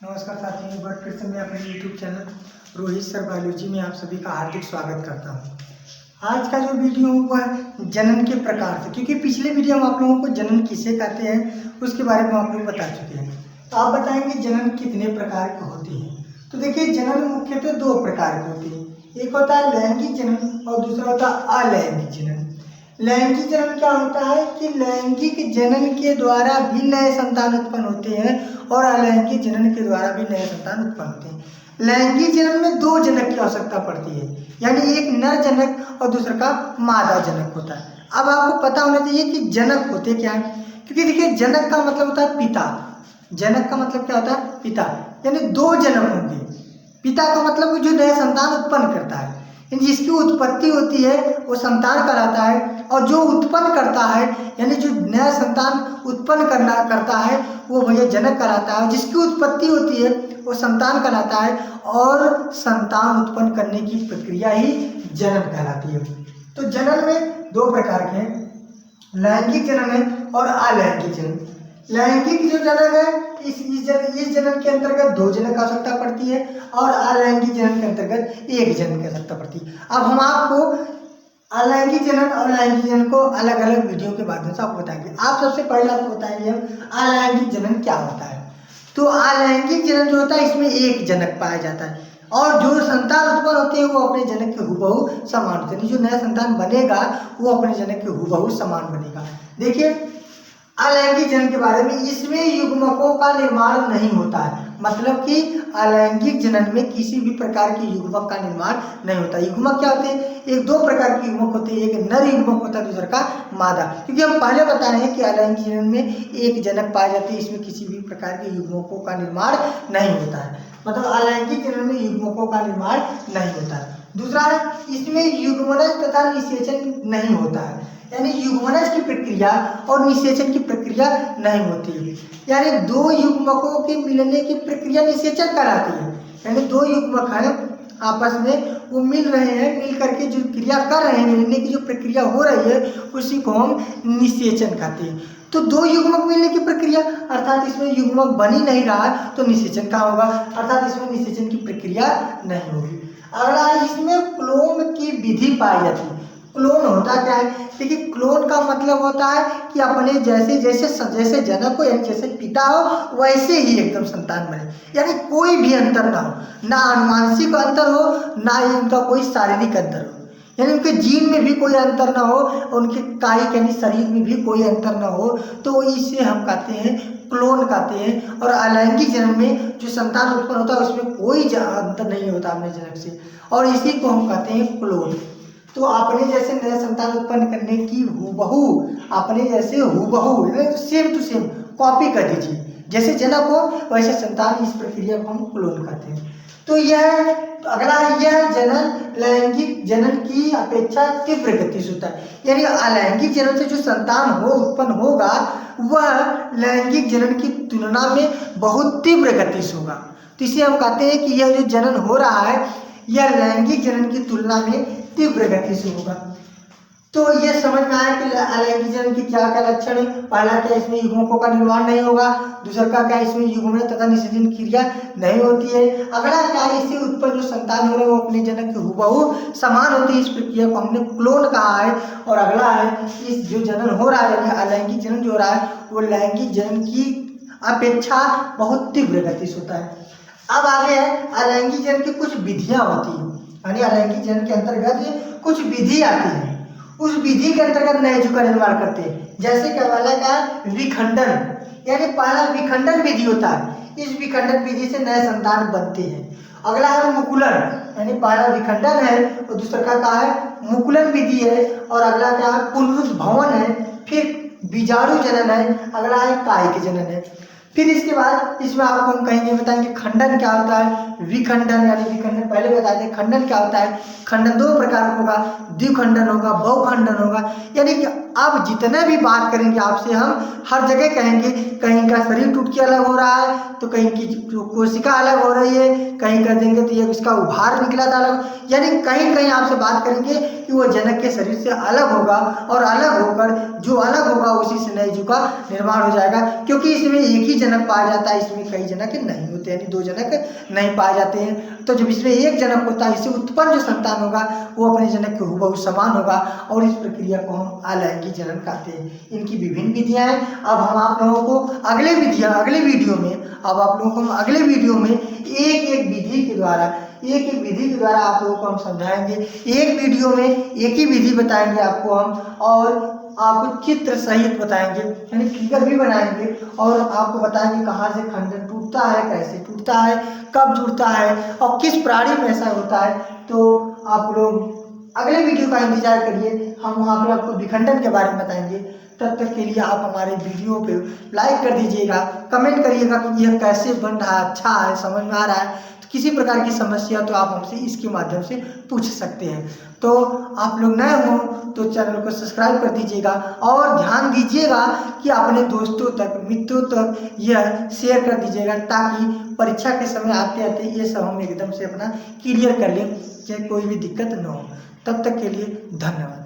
नमस्कार साथियों, एक बार फिर से मैं अपने YouTube channel Rohit sir biology में आप सभी का हार्दिक स्वागत करता हूँ। आज का जो वीडियो हुआ है जनन के प्रकार से, क्योंकि पिछले वीडियो में आप लोगों को जनन किसे कहते हैं उसके बारे में आप लोग बता चुके हैं। तो आप बताएंगे जनन कितने प्रकार के होते हैं। तो देखिए, जनन मुख्यतः दो प्रकार के होते हैं। एक होता है लैंगिक जनन और दूसरा होता है अलैंगिक जनन। लैंगिक जनन क्या होता है कि लैंगिक जनन के द्वारा भी नए संतान उत्पन्न होते हैं और अलैंगिक जनन के द्वारा भी नए संतान उत्पन्न होते हैं। लैंगिक जनन में दो जनक की आवश्यकता पड़ती है, यानी एक नर जनक और दूसरा का मादा जनक होता है। अब आपको पता होना चाहिए कि जनक होते क्या है, क्योंकि देखिए जनक का मतलब होता है पिता। जनक का मतलब क्या होता है? पिता। यानी दो जनक होंगे। पिता का मतलब जो नए संतान उत्पन्न करता है, जिसकी उत्पत्ति होती है वो संतान कहलाता है, और जो उत्पन्न करता है यानी जो नया संतान उत्पन्न करता है वो भैया जनक कहलाता है। जिसकी उत्पत्ति होती है वो संतान कहलाता है, और संतान उत्पन्न करने की प्रक्रिया ही जनन कहलाती है। तो जनन में दो प्रकार के हैं, लैंगिक जनन है और अलैंगिक जनन। लैंगिक जो जनन है इस जनन के अंतर्गत दो जनक की आवश्यकता पड़ती है, और अलैंगिक जनन के अंतर्गत एक जनन की आवश्यकता पड़ती है। अब हम आपको अलैंगिक जनन और लैंगिक जनन को अलग अलग वीडियो के माध्यम से आपको बताएंगे। आप सबसे पहले आपको बताएंगे हम अलैंगिक जनन क्या होता है। तो अलैंगिक जनन जो होता है इसमें एक जनक पाया जाता है, और जो संतान उत्पन्न होते हैं वो अपने जनक के हूबहू समान होते हैं। जो नया संतान बनेगा वो अपने जनक के हूबहू समान बनेगा। देखिए अलैंगिक जनन के बारे में, इसमें युग्मकों का निर्माण नहीं होता है। मतलब कि अलैंगिक जनन में किसी भी प्रकार के युग्मक का निर्माण नहीं होता। युग्मक क्या होते हैं? एक दो प्रकार के युग्मक होते हैं, एक नर युग्मक होता है, दूसरा का मादा। क्योंकि हम पहले बता रहे हैं कि अलैंगिक जनन में एक जनक पाए जाते हैं, इसमें किसी भी प्रकार के युग्मकों का निर्माण नहीं होता है। मतलब अलैंगिक जनन में युग्मकों का निर्माण नहीं होता है। दूसरा, इसमें युग्मनज तथा निषेचन नहीं होता है, यानी युग्मनज की प्रक्रिया और निषेचन की प्रक्रिया नहीं होती है। यानी दो युग्मकों के मिलने की प्रक्रिया निषेचन कहलाती है। यानी दो युग्मक हैं आपस में, वो मिल रहे हैं, मिल करके जो क्रिया कर रहे हैं, मिलने की जो प्रक्रिया हो रही है उसी को हम निषेचन कहते हैं। तो दो युग्मक मिलने की प्रक्रिया, अर्थात इसमें युग्मक बन ही नहीं रहा तो निषेचन कहाँ होगा, अर्थात इसमें निषेचन की प्रक्रिया नहीं होगी। अगला, इसमें क्लोन की विधि पाई जाती है। क्लोन होता क्या है? देखिए, क्लोन का मतलब होता है कि अपने जैसे जैसे जनक हो, यानी जैसे पिता हो वैसे ही एकदम संतान बने, यानी कोई भी अंतर ना हो, ना आनुवंशिक अंतर हो, ना ही उनका कोई शारीरिक अंतर हो, यानी उनके जीन में भी कोई अंतर ना हो, उनके कायिक यानी शरीर में भी कोई अंतर ना हो, तो इसे हम कहते हैं क्लोन कहते हैं। और अलैंगिक जनन में जो संतान उत्पन्न होता है उसमें कोई अंतर नहीं होता अपने जनक से, और इसी को हम कहते हैं क्लोन। तो अपने जैसे नए संतान उत्पन्न करने की हूबहू, अपने जैसे हूबहू सेम टू सेम कॉपी कर दीजिए, जैसे जनक हो वैसे संतान, इस प्रक्रिया को हम क्लोन कहते हैं। तो अगला यह जनन लैंगिक जनन की अपेक्षा तीव्र गति से होता है। यानी अलैंगिक जनन से जो संतान उत्पन्न होगा वह लैंगिक जनन की तुलना में बहुत तीव्र गति से होगा। तो इसे हम कहते हैं कि यह जो जनन हो रहा है यह लैंगिक जनन की तुलना में तीव्र गति से होगा। तो ये समझ में आया कि अलैंगिक जनन की क्या क्या लक्षण है। पहला क्या, इसमें युग्मकों का निर्माण नहीं होगा। दूसरा का क्या, इसमें युग्मन तथा निषेचन क्रिया नहीं होती है। अगला क्या, इससे उत्पन्न जो संतान हो रहे हैं वो अपने जनक के हूबहू समान होती है। इस प्रक्रिया को हमने क्लोन कहा है। और अगला है, इस जो जनन हो रहा है यानी अलैंगिक जनन जो हो रहा है वो लैंगिक जनन की अपेक्षा बहुत तीव्र गति से होता है। अब आगे है, अलैंगिक जनन की कुछ विधियां होती है, यानी अलैंगिक जनन के अंतर्गत कुछ विधि आती है। उस विधि के अंतर्गत नए जीव का निर्माण करते हैं। जैसे पहला का विखंडन, यानी पहला विखंडन विधि होता है। इस विखंडन विधि से नए संतान बनते हैं। अगला है मुकुलन, यानी पहला विखंडन है और दूसरा का है मुकुलन विधि है। और अगला क्या है, पुनरुद्भवन है। फिर बीजाणु जनन है। अगला है कायिक जनन है। फिर इसके बाद इसमें आपको हम कहेंगे बताएंगे खंडन क्या होता है, विखंडन, यानी विखंडन पहले बता दें। खंडन क्या होता है? खंडन दो प्रकार का होगा, द्विखंडन होगा, बहुखंडन होगा। यानी कि अब जितने भी बात करेंगे आपसे हम हर जगह कहेंगे, कहीं का शरीर टूट के अलग हो रहा है तो कहीं की कोशिका अलग हो रही है, कहीं कर देंगे तो ये इसका उभार निकला था अलग, यानी कहीं कहीं आपसे बात करेंगे कि वो जनक के शरीर से अलग होगा, और अलग होकर जो अलग होगा उसी से नए जीव का निर्माण हो जाएगा। क्योंकि इसमें एक ही जनक पाया जाता है, इसमें कई जनक नहीं होते, यानी 2 जनक नहीं पाए जाते हैं। तो जब इसमें 1 जनक होता है, इससे उत्पन्न जो संतान होगा वो अपने जनक के हूबहू समान होगा, और इस प्रक्रिया को हम अलैंगिक जनन कहते हैं। इनकी विभिन्न विधियां हैं। अब हम आप लोगों को अगले वीडियो में अगले वीडियो में एक विधि के द्वारा आप लोगों को हम समझाएंगे। एक वीडियो में एक ही विधि बताएंगे आपको हम, और आपको चित्र सहित बताएंगे, यानी फिगर भी बनाएंगे, और आपको बताएंगे कहाँ से खंडन टूटता है, कैसे टूटता है, कब जुड़ता है, और किस प्राणी में ऐसा होता है। तो आप लोग अगले वीडियो का इंतजार करिए, हम वहाँ पे आपको विखंडन के बारे में बताएंगे। तब तक के लिए आप हमारे वीडियो पे लाइक कर दीजिएगा, कमेंट करिएगा कि यह कैसे बन रहा है, अच्छा है, समझ में आ रहा है। किसी प्रकार की समस्या तो आप हमसे इसके माध्यम से पूछ सकते हैं। तो आप लोग नए हो तो चैनल को सब्सक्राइब कर दीजिएगा, और ध्यान दीजिएगा कि अपने दोस्तों तक, मित्रों तक यह शेयर कर दीजिएगा, ताकि परीक्षा के समय आते आते ये सब हम एकदम से अपना क्लियर कर लें, चाहे कोई भी दिक्कत न हो। तब तक के लिए धन्यवाद।